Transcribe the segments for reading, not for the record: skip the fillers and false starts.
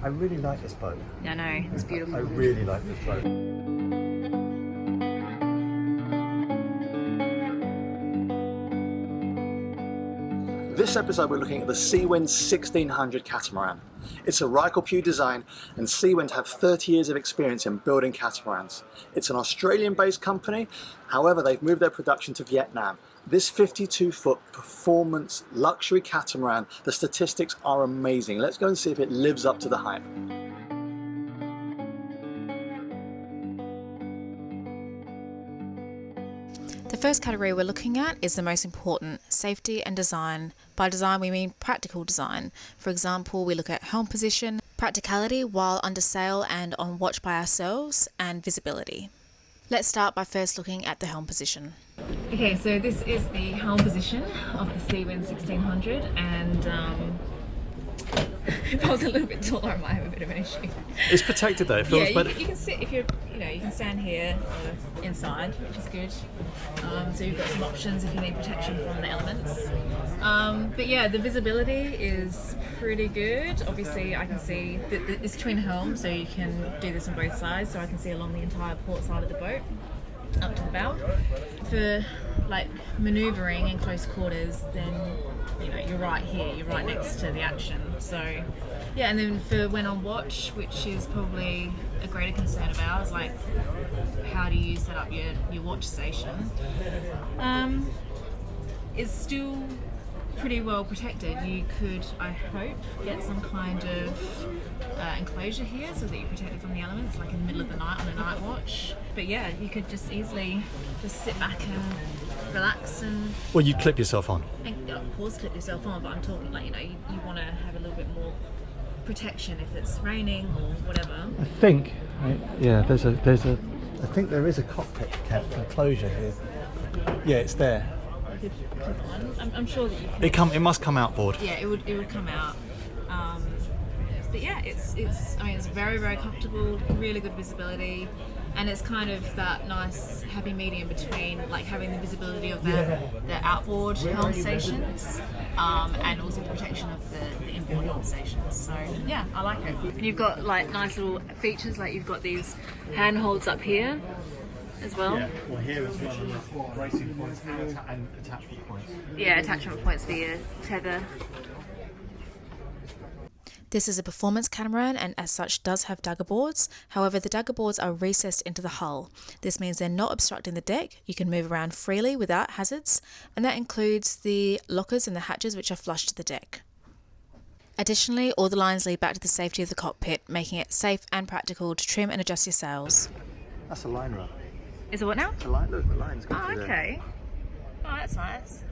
I really like this boat. I know, it's beautiful. I really like this boat. This episode we're looking at the Seawind 1600 Catamaran. It's a Rykel design, and Seawind have 30 years of experience in building catamarans. It's an Australian-based company, however they've moved their production to Vietnam. This 52-foot performance luxury catamaran, the statistics are amazing. Let's go and see if it lives up to the hype. The first category we're looking at is the most important, safety and design. By design we mean practical design. For example, we look at helm position, practicality while under sail and on watch by ourselves, and visibility. Let's start by first looking at the helm position. Okay, so this is the helm position of the Seawind 1600, and if I was a little bit taller I might have a bit of an issue. It's protected though, it feels yeah, you can sit, if you're, you can stand here or inside, which is good. So you've got some options if you need protection from the elements. But yeah, the visibility is pretty good. Obviously I can see that it's twin helm, so you can do this on both sides, so I can see along the entire port side of the boat up to the bow. For like manoeuvring in close quarters, then you're right here, you're right next to the action. So yeah, and then for when on watch, which is probably a greater concern of ours, like how do you set up your watch station, is still pretty well protected. You could, I hope, get some kind of enclosure here so that you're protected from the elements, like in the middle of the night on a night watch. But yeah, you could just easily just sit back and relax and... Well, you clip yourself on. And, of course, clip yourself on, but I'm talking like, you want to have a little bit more protection if it's raining or whatever. I think, yeah, I think there is a cockpit enclosure here. Yeah, it's there. You could clip on. I'm sure that you can. It must come outboard. Yeah, it would come out. But yeah, it's very, very comfortable, really good visibility, and it's kind of that nice happy medium between like having the visibility of the outboard helm stations and also the protection of the inboard helm stations. So yeah, I like it. And you've got like nice little features, like you've got these handholds up here as well. Yeah, well here as well, there's bracing points and attachment points. Yeah, attachment points for your tether. This is a performance catamaran and as such does have dagger boards. However, the dagger boards are recessed into the hull. This means they're not obstructing the deck. You can move around freely without hazards, and that includes the lockers and the hatches which are flush to the deck. Additionally, all the lines lead back to the safety of the cockpit, making it safe and practical to trim and adjust your sails. That's a line run. Is it what now? It's a line, look, the line's got Oh, okay. Oh, that's nice.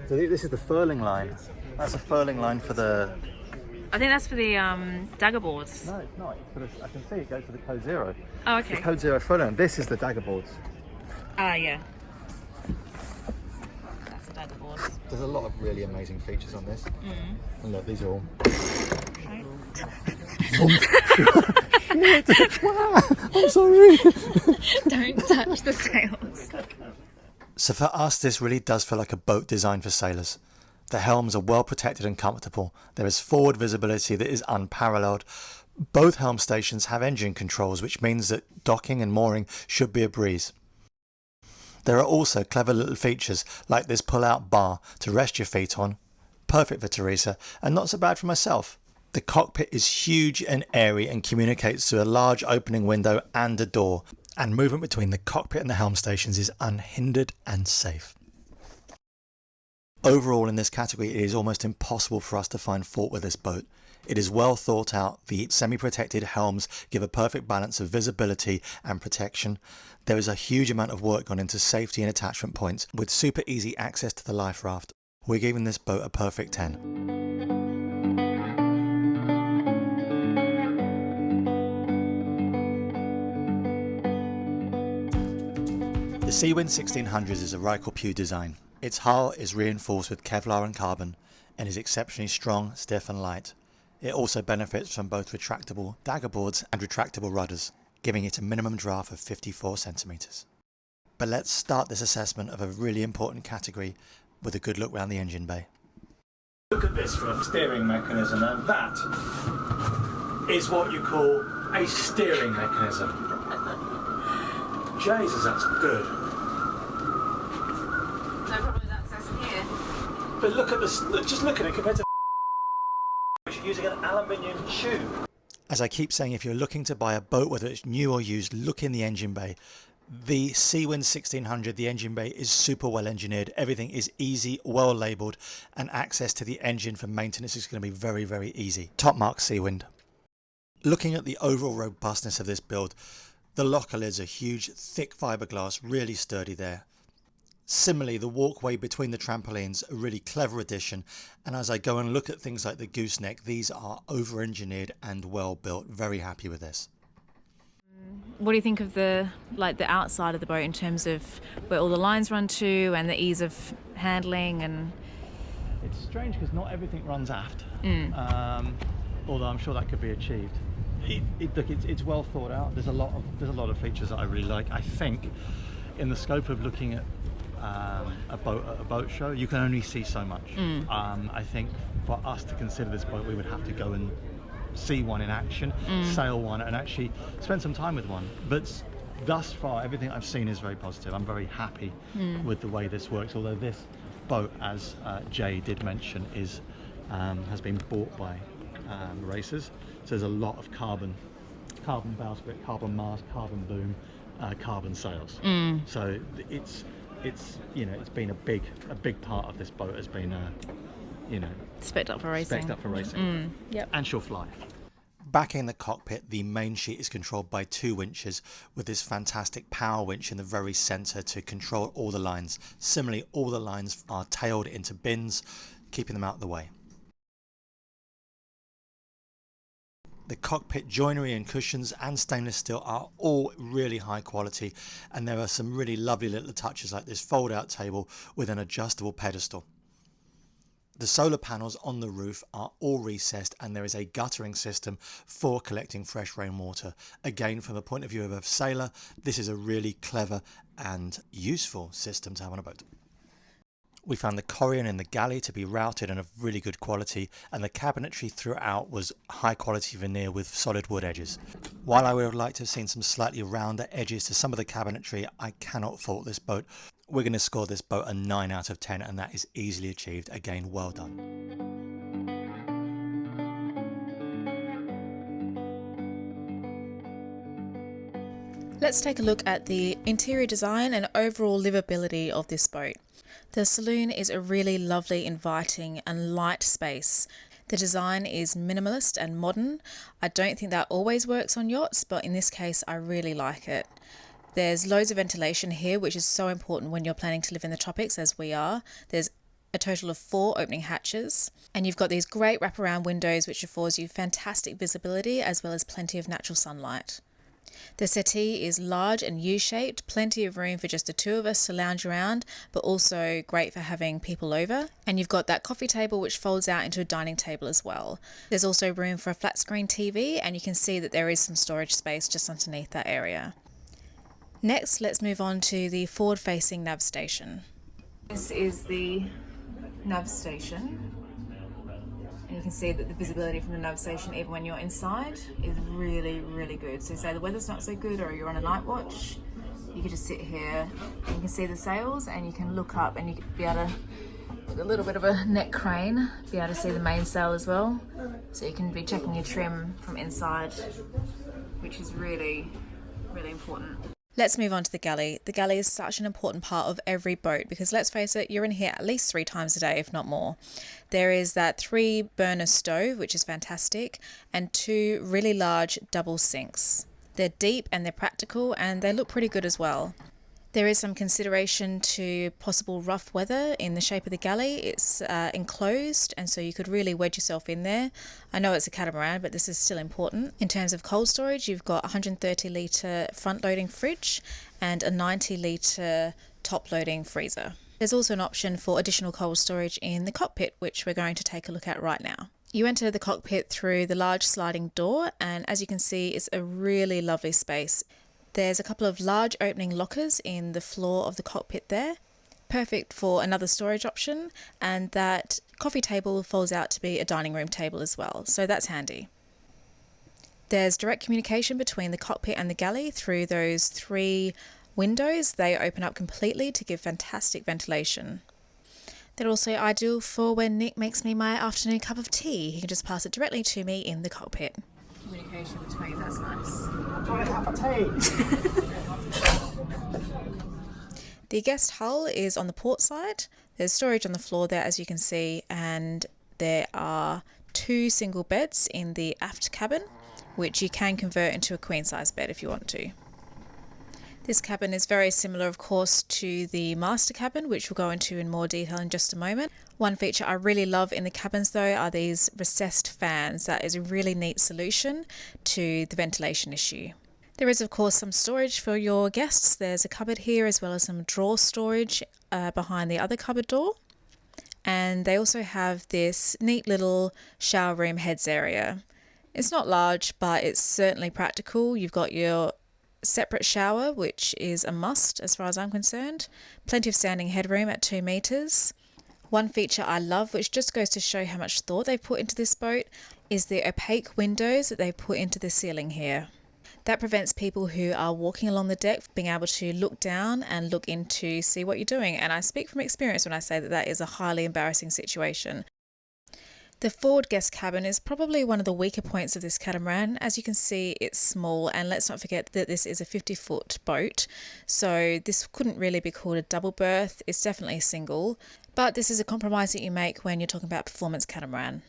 So this is the furling line. That's a furling line for the... I think that's for the dagger boards. No, it's not. I can see it goes to the Code Zero. Oh, okay. The Code Zero furling. This is the dagger boards. Ah, yeah. That's the dagger boards. There's a lot of really amazing features on this. And look, these are all... I'm sorry. Don't touch the sails. So for us, this really does feel like a boat designed for sailors. The helms are well protected and comfortable. There is forward visibility that is unparalleled. Both helm stations have engine controls, which means that docking and mooring should be a breeze. There are also clever little features like this pull-out bar to rest your feet on. Perfect for Teresa, and not so bad for myself. The cockpit is huge and airy and communicates through a large opening window and a door, and movement between the cockpit and the helm stations is unhindered and safe. Overall in this category, it is almost impossible for us to find fault with this boat. It is well thought out. The semi-protected helms give a perfect balance of visibility and protection. There is a huge amount of work gone into safety and attachment points with super easy access to the life raft. We're giving this boat a perfect 10. The Seawind 1600 is a Rykel design. Its hull is reinforced with Kevlar and carbon and is exceptionally strong, stiff and light. It also benefits from both retractable dagger boards and retractable rudders, giving it a minimum draft of 54 centimeters. But let's start this assessment of a really important category with a good look round the engine bay. Look at this for a steering mechanism, and that is what you call a steering mechanism. Jesus, that's good. No problem with access in here. But look at this, just look at it compared to which are using an aluminium tube. As I keep saying, if you're looking to buy a boat, whether it's new or used, look in the engine bay. The Seawind 1600, the engine bay is super well engineered. Everything is easy, well labelled, and access to the engine for maintenance is going to be very, very easy. Top mark Seawind. Looking at the overall robustness of this build, the locker lids are huge, thick fiberglass, really sturdy there. Similarly, the walkway between the trampolines, a really clever addition, and as I go and look at things like the gooseneck, these are over-engineered and well built. Very happy with this. What do you think of the outside of the boat in terms of where all the lines run to and the ease of handling? And it's strange because not everything runs aft, although I'm sure that could be achieved. Look, it's well thought out. There's a lot of features that I really like. I think in the scope of looking at a boat show, you can only see so much. I think for us to consider this boat, we would have to go and see one in action, sail one, and actually spend some time with one. But thus far, everything I've seen is very positive. I'm very happy with the way this works. Although this boat, as Jay did mention, has been bought by racers. So there's a lot of carbon bowsprit, carbon mast, carbon boom, carbon sails. So it's been a big part of this boat has been spec'd up for racing. Yep. And she'll fly. Back in the cockpit, the main sheet is controlled by 2 winches with this fantastic power winch in the very centre to control all the lines. Similarly, all the lines are tailed into bins, keeping them out of the way. The cockpit joinery and cushions and stainless steel are all really high quality, and there are some really lovely little touches like this fold out table with an adjustable pedestal. The solar panels on the roof are all recessed, and there is a guttering system for collecting fresh rainwater. Again, from the point of view of a sailor, this is a really clever and useful system to have on a boat. We found the corian in the galley to be routed and of really good quality, and the cabinetry throughout was high quality veneer with solid wood edges. While I would have liked to have seen some slightly rounder edges to some of the cabinetry, I cannot fault this boat. We're going to score this boat a 9 out of 10, and that is easily achieved. Again, well done. Let's take a look at the interior design and overall livability of this boat. The saloon is a really lovely, inviting and light space. The design is minimalist and modern. I don't think that always works on yachts, but in this case I really like it. There's loads of ventilation here, which is so important when you're planning to live in the tropics as we are. There's a total of 4 opening hatches, and you've got these great wraparound windows which affords you fantastic visibility as well as plenty of natural sunlight. The settee is large and U-shaped, plenty of room for just the 2 of us to lounge around, but also great for having people over. And you've got that coffee table which folds out into a dining table as well. There's also room for a flat screen TV, and you can see that there is some storage space just underneath that area. Next, let's move on to the forward-facing nav station. This is the nav station. And you can see that the visibility from the nav station, even when you're inside, is really, really good. So say the weather's not so good or you're on a night watch, you can just sit here and you can see the sails, and you can look up and you can be able to, with a little bit of a neck crane, be able to see the mainsail as well. So you can be checking your trim from inside, which is really, really important. Let's move on to the galley. The galley is such an important part of every boat because, let's face it, you're in here at least 3 times a day, if not more. There is that 3-burner stove, which is fantastic, and 2 really large double sinks. They're deep and they're practical, and they look pretty good as well. There is some consideration to possible rough weather in the shape of the galley. It's enclosed, and so you could really wedge yourself in there. I know it's a catamaran, but this is still important. In terms of cold storage, you've got a 130 litre front loading fridge and a 90 litre top loading freezer. There's also an option for additional cold storage in the cockpit, which we're going to take a look at right now. You enter the cockpit through the large sliding door, and as you can see, it's a really lovely space. There's a couple of large opening lockers in the floor of the cockpit there, perfect for another storage option, and that coffee table folds out to be a dining room table as well, so that's handy. There's direct communication between the cockpit and the galley through those 3 windows. They open up completely to give fantastic ventilation. They're also ideal for when Nick makes me my afternoon cup of tea. He can just pass it directly to me in the cockpit. Communication between, that's nice. The guest hull is on the port side. There's storage on the floor there, as you can see, and there are 2 single beds in the aft cabin, which you can convert into a queen size bed if you want to. This cabin is very similar, of course, to the master cabin, which we'll go into in more detail in just a moment. One feature I really love in the cabins though are these recessed fans. That is a really neat solution to the ventilation issue. There is of course some storage for your guests. There's a cupboard here as well as some drawer storage behind the other cupboard door. And they also have this neat little shower room heads area. It's not large, but it's certainly practical. You've got your separate shower, which is a must as far as I'm concerned. Plenty of standing headroom at 2 meters. One feature I love, which just goes to show how much thought they've put into this boat, is the opaque windows that they put into the ceiling here. That prevents people who are walking along the deck being able to look down and look in to see what you're doing. And I speak from experience when I say that that is a highly embarrassing situation. The forward guest cabin is probably one of the weaker points of this catamaran. As you can see, it's small, and let's not forget that this is a 50-foot boat, so this couldn't really be called a double berth. It's definitely a single, but this is a compromise that you make when you're talking about performance catamaran.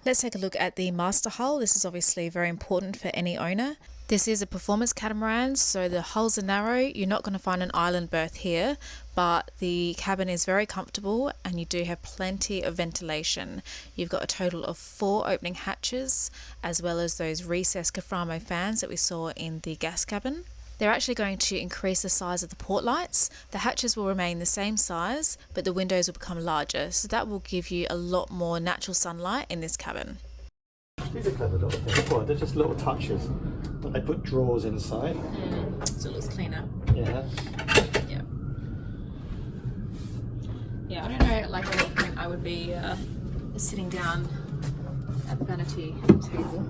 Let's take a look at the master hull. This is obviously very important for any owner. This is a performance catamaran, so the hulls are narrow. You're not going to find an island berth here, but the cabin is very comfortable and you do have plenty of ventilation. You've got a total of 4 opening hatches, as well as those recessed Caframo fans that we saw in the gas cabin. They're actually going to increase the size of the port lights. The hatches will remain the same size, but the windows will become larger, so that will give you a lot more natural sunlight in this cabin. These are clever little things. Well, they're just little touches, but they put drawers inside. So it looks cleaner. Yeah. Yeah. Yeah, I don't know, like at what point I would be sitting down at the vanity table.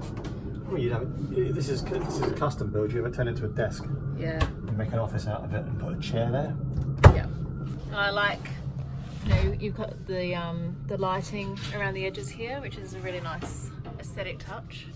Well, you'd have this is a custom build. You have it turn into a desk. Yeah. You make an office out of it and put a chair there. Yeah. And I like, you know, you've got the lighting around the edges here, which is a really nice aesthetic touch.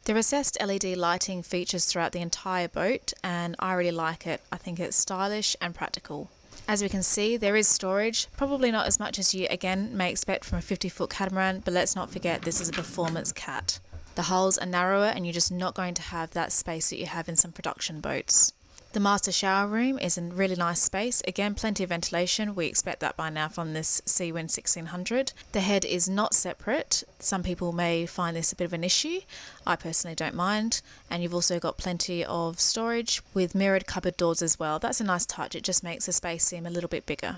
The recessed LED lighting features throughout the entire boat, and I really like it. I think it's stylish and practical. As we can see, there is storage, probably not as much as you again may expect from a 50-foot catamaran, but let's not forget this is a performance cat. The hulls are narrower and you're just not going to have that space that you have in some production boats. The master shower room is a really nice space. Again, plenty of ventilation. We expect that by now from this Seawind 1600. The head is not separate. Some people may find this a bit of an issue. I personally don't mind. And you've also got plenty of storage with mirrored cupboard doors as well. That's a nice touch. It just makes the space seem a little bit bigger.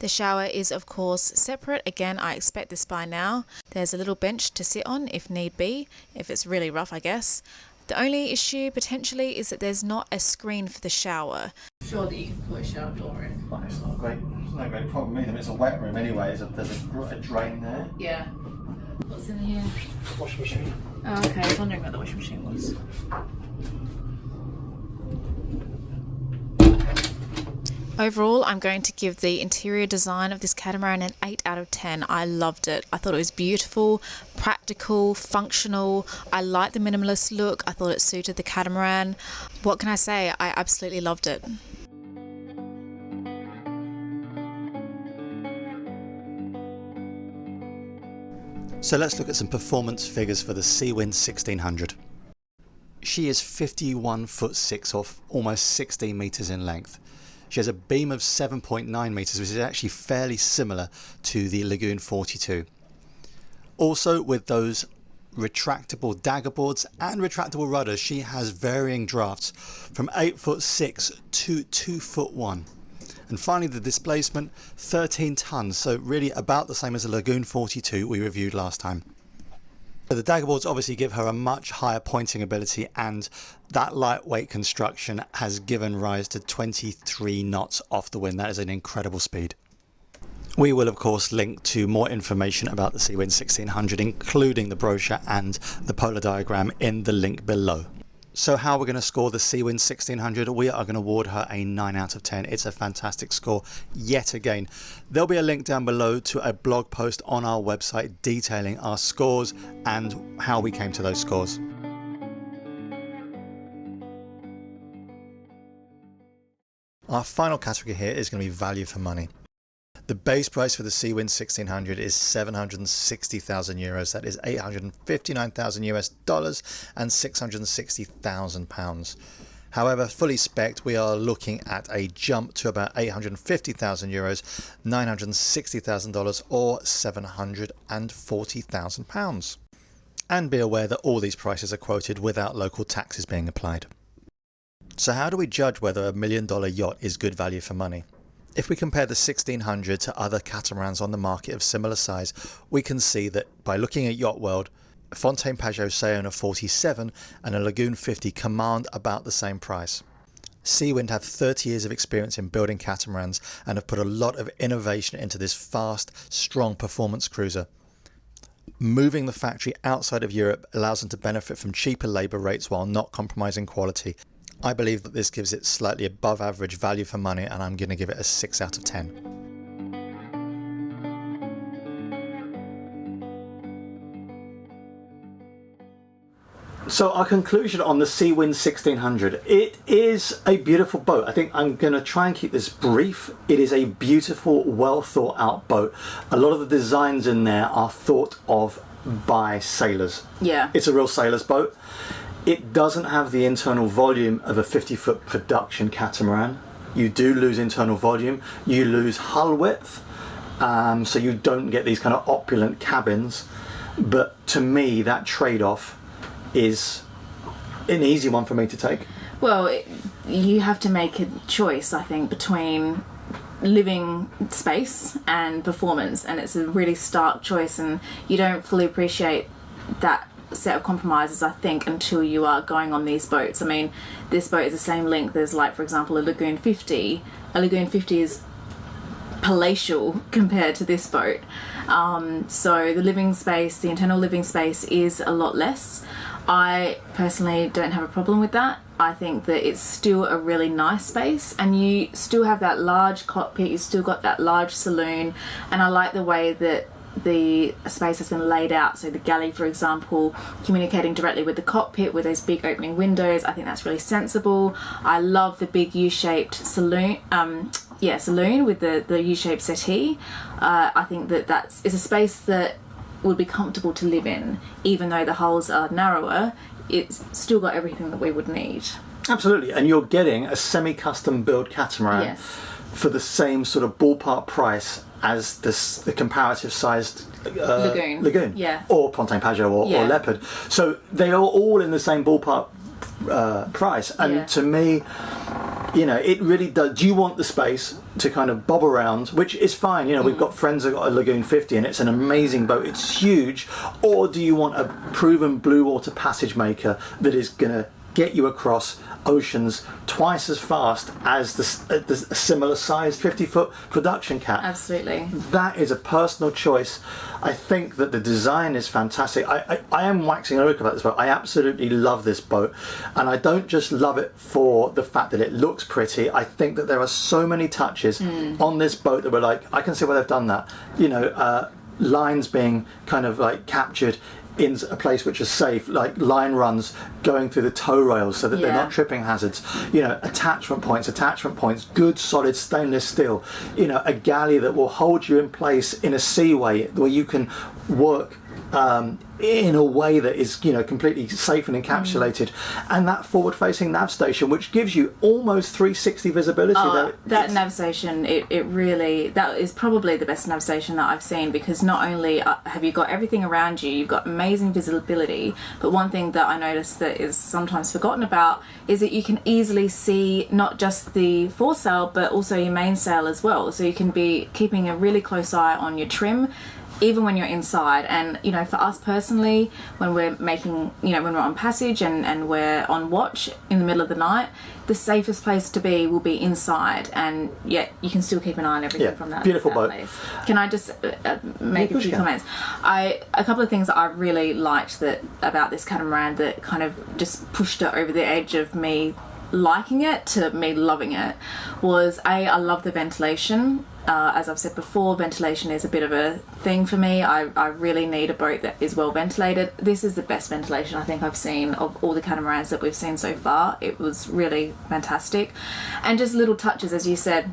The shower is of course separate. Again, I expect this by now. There's a little bench to sit on if need be, if it's really rough, I guess. The only issue potentially is that there's not a screen for the shower. I'm sure that you can put a shower door in. Well, it's not great. It's no great problem either. It's a wet room anyway. There's a drain there. Yeah. What's in here? Washing machine. Oh, okay. I was wondering what the washing machine was. Overall, I'm going to give the interior design of this catamaran an 8 out of 10. I loved it. I thought it was beautiful, practical, functional. I like the minimalist look. I thought it suited the catamaran. What can I say? I absolutely loved it. So let's look at some performance figures for the Seawind 1600. She is 51 foot 6 or almost 16 meters in length. She has a beam of 7.9 meters, which is actually fairly similar to the Lagoon 42. Also, with those retractable dagger boards and retractable rudders, she has varying drafts from 8 foot 6 to 2 foot 1. And finally, the displacement, 13 tons, so really about the same as the Lagoon 42 we reviewed last time. So the dagger boards obviously give her a much higher pointing ability, and that lightweight construction has given rise to 23 knots off the wind. That is an incredible speed. We will of course link to more information about the Seawind 1600, including the brochure and the polar diagram, in the link below. So how we're going to score the Seawind 1600? We are going to award her a 9 out of 10. It's a fantastic score yet again. There'll be a link down below to a blog post on our website detailing our scores and how we came to those scores. Our final category here is going to be value for money. The base price for the Seawind 1600 is 760,000 euros. That is 859,000 US dollars and 660,000 pounds. However, fully spec'd, we are looking at a jump to about 850,000 euros, 960,000 dollars, or 740,000 pounds. And be aware that all these prices are quoted without local taxes being applied. So how do we judge whether a $1 million yacht is good value for money? If we compare the 1600 to other catamarans on the market of similar size, we can see that by looking at Yacht World, a Fontaine Pajot Saona 47 and a Lagoon 50 command about the same price. Seawind have 30 years of experience in building catamarans and have put a lot of innovation into this fast, strong performance cruiser. Moving the factory outside of Europe allows them to benefit from cheaper labour rates while not compromising quality. I believe that this gives it slightly above average value for money, and I'm going to give it a 6 out of 10. So our conclusion on the Seawind 1600. It is a beautiful boat. I think I'm going to try and keep this brief. It is a beautiful, well thought out boat. A lot of the designs in there are thought of by sailors. Yeah. It's a real sailor's boat. It doesn't have the internal volume of a 50-foot production catamaran. You do lose internal volume. You lose hull width, so you don't get these kind of opulent cabins. But to me, that trade-off is an easy one for me to take. Well, you have to make a choice, I think, between living space and performance, and it's a really stark choice, and you don't fully appreciate that set of compromises, I think, until you are going on these boats. I mean, this boat is the same length as, like, for example, a Lagoon 50. A Lagoon 50 is palatial compared to this boat. So the living space, the internal living space, is a lot less. I personally don't have a problem with that. I think that it's still a really nice space, and you still have that large cockpit, you still got that large saloon, and I like the way that the space has been laid out. So the galley, for example, communicating directly with the cockpit with those big opening windows, I think that's really sensible. I love the big U-shaped saloon, saloon with the U-shaped settee. I think that it's a space that would be comfortable to live in, even though the hulls are narrower. It's still got everything that we would need. Absolutely, and you're getting a semi-custom build catamaran, Yes, for the same sort of ballpark price as the comparative sized Lagoon, yeah, or Fontaine Pajot or Leopard. So they are all in the same ballpark price, and to me, you know, it really does. Do you want the space to kind of bob around, which is fine, you know, we've got friends that got a Lagoon 50 and it's an amazing boat, it's huge, or do you want a proven blue water passage maker that is going to get you across oceans twice as fast as the similar sized 50-foot production cat? Absolutely. That is a personal choice. I think that the design is fantastic. I am waxing lyrical about this boat. I absolutely love this boat, and I don't just love it for the fact that it looks pretty. I think that there are so many touches on this boat that were like, I can see why they've done that. You know, lines being kind of like captured in a place which is safe, like line runs going through the tow rails so that they're not tripping hazards, you know, attachment points, good solid stainless steel, you know, a galley that will hold you in place in a seaway where you can work in a way that is, you know, completely safe and encapsulated, and that forward-facing nav station which gives you almost 360 visibility. That nav station, it really, that is probably the best nav station that I've seen, because not only have you got everything around you, you've got amazing visibility, but one thing that I noticed that is sometimes forgotten about is that you can easily see not just the foresail but also your mainsail as well, so you can be keeping a really close eye on your trim. even when you're inside. And you know, for us personally, when we're making, you know, when we're on passage and we're on watch in the middle of the night, the safest place to be will be inside, and yet you can still keep an eye on everything from that beautiful that boat place. Can I just make a few comments? A couple of things that I really liked about this catamaran that kind of just pushed it over the edge of me liking it to me loving it was I love the ventilation. As I've said before, ventilation is a bit of a thing for me. I really need a boat that is well ventilated. This is the best ventilation I think I've seen of all the catamarans that we've seen so far. It was really fantastic. And just little touches, as you said,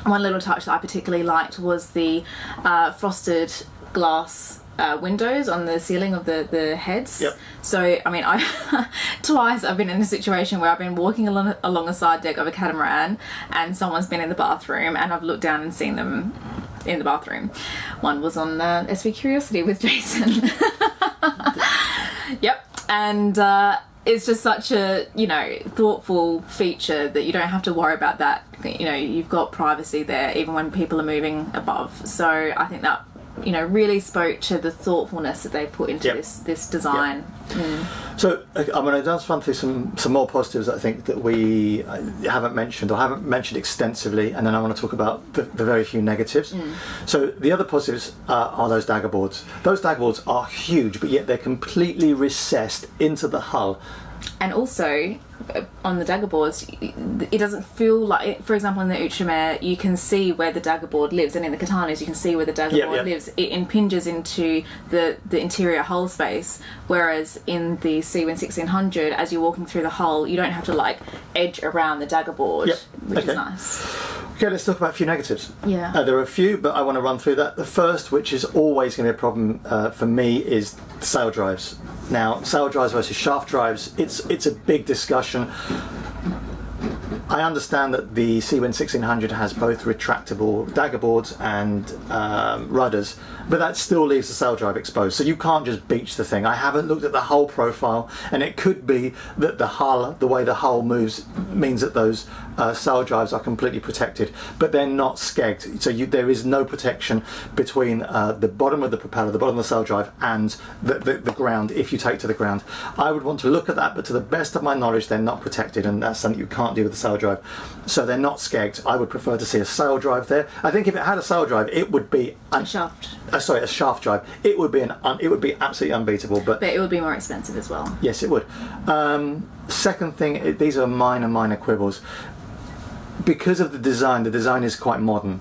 one little touch that I particularly liked was the frosted glass windows on the ceiling of the heads. Yep. So, I mean, twice I've been in a situation where I've been walking along a side deck of a catamaran and someone's been in the bathroom and I've looked down and seen them in the bathroom. One was on SV Curiosity with Jason. Yep. And it's just such a, you know, thoughtful feature that you don't have to worry about that. You know, you've got privacy there even when people are moving above. So I think that, you know, really spoke to the thoughtfulness that they put into this design. So I'm going to just run through some more positives I think that we haven't mentioned or haven't mentioned extensively, and then I want to talk about the very few negatives. So the other positives are those dagger boards. Those dagger boards are huge, but yet they're completely recessed into the hull. And also, on the dagger boards, it doesn't feel like, for example, in the Outremer, you can see where the dagger board lives, and in the Katanas, you can see where the dagger board lives. It impinges into the interior hull space, whereas in the Seawind 1600, as you're walking through the hull, you don't have to like edge around the dagger board, which is nice. Okay, let's talk about a few negatives. Yeah. There are a few, but I want to run through that. The first, which is always going to be a problem for me, is sail drives. Now, sail drives versus shaft drives, it's a big discussion. I understand that the Seawind 1600 has both retractable dagger boards and rudders, but that still leaves the sail drive exposed, so you can't just beach the thing. I haven't looked at the hull profile, and it could be that the way the hull moves means that those sail drives are completely protected, but they're not skegged, so there is no protection between the bottom of the propeller, the bottom of the sail drive, and the ground if you take to the ground. I would want to look at that, but to the best of my knowledge they're not protected, and that's something you can't do with the sail drive. So they're not skegged. I would prefer to see a sail drive there. I think if it had a sail drive, it would be a shaft. A shaft drive. It would be absolutely unbeatable. But it would be more expensive as well. Yes, it would. Second thing, these are minor quibbles. Because of the design is quite modern.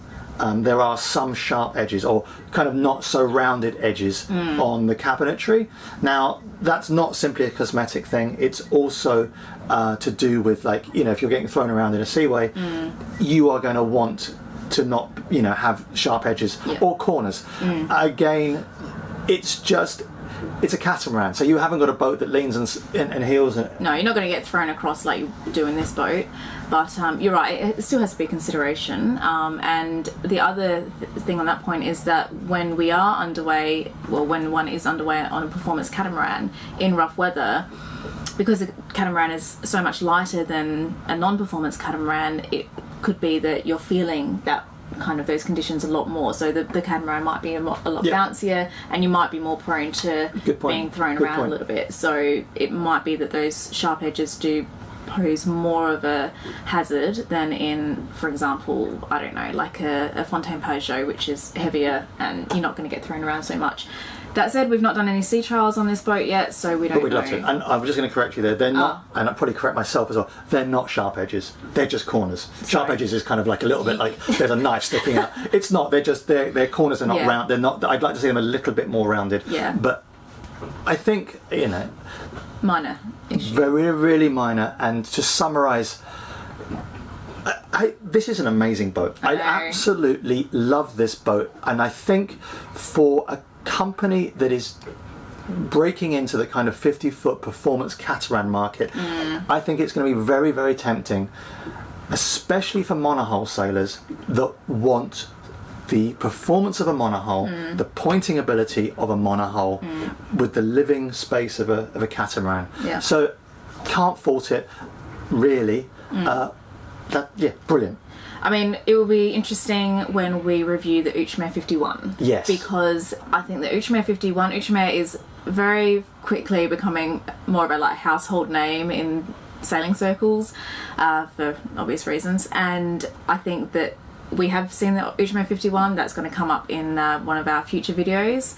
There are some sharp edges or kind of not so rounded edges on the cabinetry. Now, that's not simply a cosmetic thing. It's also to do with, like, you know, if you're getting thrown around in a seaway, you are going to want to not, you know, have sharp edges or corners. Again, it's a catamaran, so you haven't got a boat that leans and heels. No, you're not going to get thrown across like you do in this boat. But you're right, it still has to be a consideration. And the other thing on that point is that when we are underway, well, when one is underway on a performance catamaran in rough weather, because the catamaran is so much lighter than a non-performance catamaran, it could be that you're feeling that kind of those conditions a lot more, so the catamaran might be a lot bouncier, and you might be more prone to being thrown around a little bit. So it might be that those sharp edges do pose more of a hazard than in, for example, I don't know, like a Fontaine Pajot, which is heavier and you're not going to get thrown around so much. That said, we've not done any sea trials on this boat yet, so we don't know. But we'd love to. And I'm just going to correct you there. They're not, and I'll probably correct myself as well, they're not sharp edges. They're just corners. Sharp edges is kind of like a little bit like there's a knife sticking out. It's not. They're just, their corners are not round. They're not. I'd like to see them a little bit more rounded. Yeah. But I think, you know, minor issue. Very, really minor. And to summarise, this is an amazing boat. I absolutely love this boat, and I think for a company that is breaking into the kind of 50-foot performance catamaran market, I think it's going to be very, very tempting, especially for monohull sailors that want the performance of a monohull, the pointing ability of a monohull with the living space of a catamaran. Yeah. So can't fault it, really. Yeah, brilliant. I mean, it will be interesting when we review the Outremer 51. Yes. Because I think the Outremer 51, Outremer is very quickly becoming more of a like household name in sailing circles for obvious reasons. And I think that we have seen the Outremer 51. That's going to come up in one of our future videos.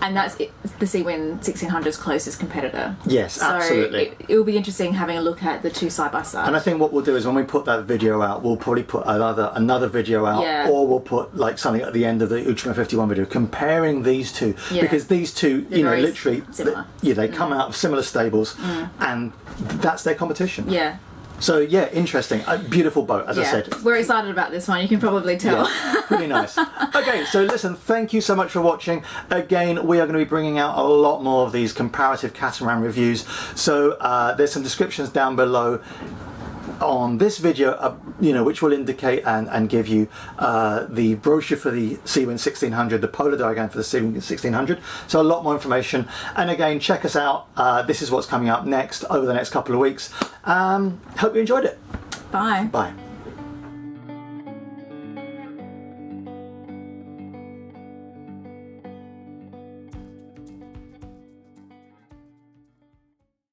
And that's the Seawind 1600's closest competitor. Yes, absolutely. So it will be interesting having a look at the two side by side. And I think what we'll do is when we put that video out, we'll probably put another video out, Yeah. or we'll put like something at the end of the Outremer 51 video comparing these two, Yeah. because these two, They're very literally, similar. they come out of similar stables, and that's their competition. Yeah. So yeah, interesting. A beautiful boat, as I said. We're excited about this one, you can probably tell. Yeah, pretty nice. Okay, so listen, thank you so much for watching. Again, we are going to be bringing out a lot more of these comparative catamaran reviews. So there's some descriptions down below on this video, which will indicate and give you the brochure for the Seawind 1600, the polar diagram for the Seawind 1600. So a lot more information. And again, check us out. This is what's coming up next over the next couple of weeks. Hope you enjoyed it. Bye. Bye.